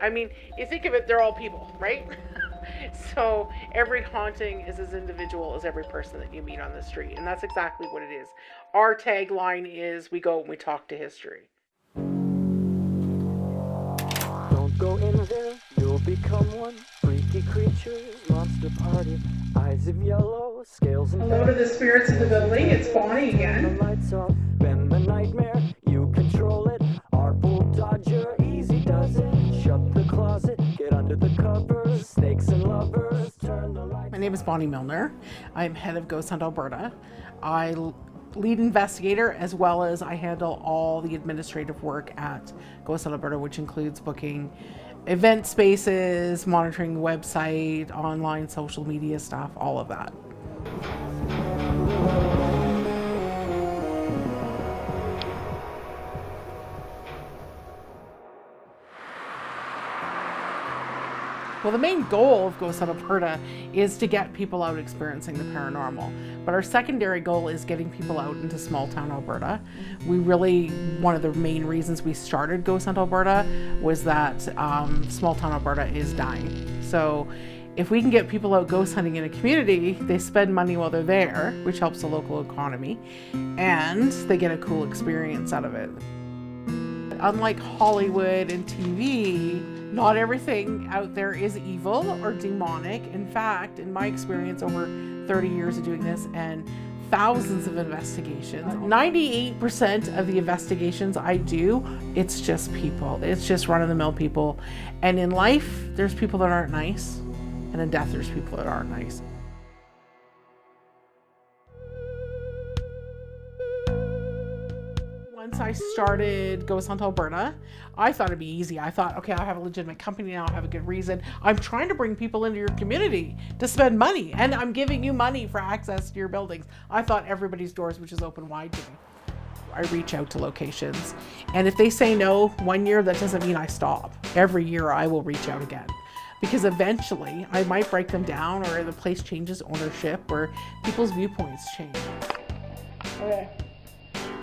I mean, you think of it, they're all people, right? So every haunting is as individual as every person that you meet on the street. And that's exactly what it is. Our tagline is we go and we talk to history. Don't go in there, you'll become one. Freaky creatures, monster party, eyes of yellow, scales and Hello to the spirits of the building. It's Bonnie again. the lights off, bend the nightmare, you control it. Our bull dodger, easy does it. Shut the closet, get under the covers, snakes and lovers, turn the lights. My name is Bonnie Milner. I'm head of Ghost Hunt Alberta. I lead investigator, as well as I handle all the administrative work at Ghost Hunt Alberta, which includes booking event spaces, monitoring the website, online social media stuff, all of that. Well, the main goal of Ghost Hunt Alberta is to get people out experiencing the paranormal. But our secondary goal is getting people out into small town Alberta. One of the main reasons we started Ghost Hunt Alberta was that small town Alberta is dying. So if we can get people out ghost hunting in a community, they spend money while they're there, which helps the local economy, and they get a cool experience out of it. Unlike Hollywood and TV, not everything out there is evil or demonic. In fact, in my experience over 30 years of doing this and thousands of investigations, 98% of the investigations I do, it's just people. It's just run-of-the-mill people. And in life, there's people that aren't nice. And in death, there's people that aren't nice. Once I started Ghost Hunt Alberta, I thought it'd be easy. I thought, okay, I have a legitimate company now, I have a good reason. I'm trying to bring people into your community to spend money, and I'm giving you money for access to your buildings. I thought everybody's doors would just open wide to me. I reach out to locations, and if they say no 1 year, that doesn't mean I stop. Every year I will reach out again, because eventually I might break them down, or the place changes ownership, or people's viewpoints change. Okay.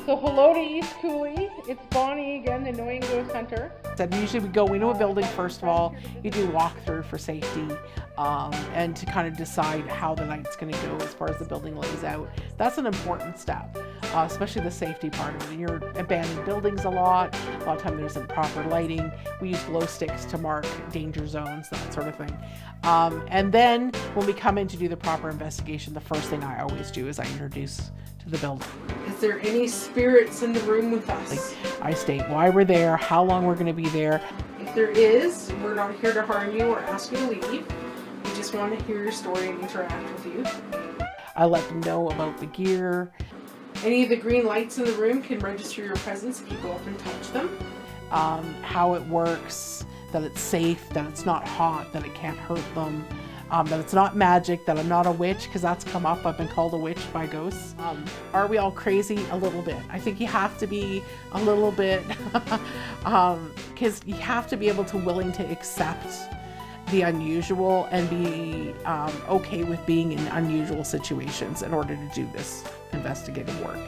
So hello to East Cooley. It's Bonnie again, the annoying ghost hunter. Usually we go into a building first of all. You do a walkthrough for safety and to kind of decide how the night's going to go as far as the building lays out. That's an important step, especially the safety part of it. You're abandoned buildings a lot of time there isn't proper lighting. We use glow sticks to mark danger zones, that sort of thing. And then when we come in to do the proper investigation, the first thing I always do is I introduce to the building. Is there any spirits in the room with us? I state why we're there, how long we're going to be there. If there is, we're not here to harm you or ask you to leave. We just want to hear your story and interact with you. I let them know about the gear. Any of the green lights in the room can register your presence if you go up and touch them. How it works, that it's safe, that it's not hot, that it can't hurt them. That it's not magic, that I'm not a witch, because that's come up. I've been called a witch by ghosts. Are we all crazy? A little bit. I think you have to be a little bit, because you have to be able to willing to accept the unusual and be okay with being in unusual situations in order to do this investigative work.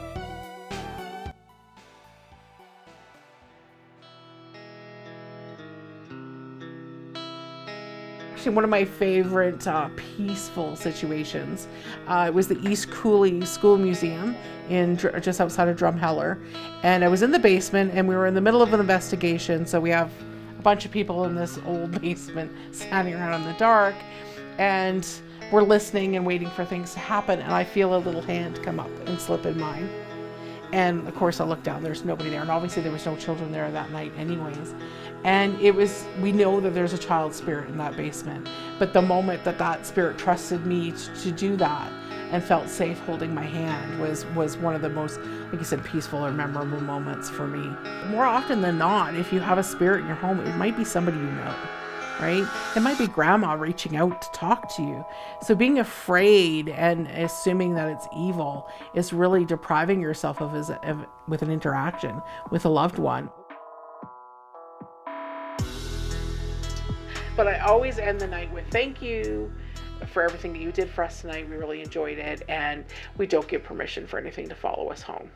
One of my favorite peaceful situations was the East Cooley School Museum just outside of Drumheller, and I was in the basement and we were in the middle of an investigation. So we have a bunch of people in this old basement standing around in the dark, and we're listening and waiting for things to happen, and I feel a little hand come up and slip in mine. And of course I look down, there's nobody there, and obviously there was no children there that night anyways. And we know that there's a child spirit in that basement, but the moment that spirit trusted me to do that and felt safe holding my hand was one of the most, like you said, peaceful or memorable moments for me. More often than not, if you have a spirit in your home, it might be somebody you know, right? It might be grandma reaching out to talk to you. So being afraid and assuming that it's evil is really depriving yourself with an interaction with a loved one. But I always end the night with thank you for everything that you did for us tonight. We really enjoyed it, and we don't give permission for anything to follow us home.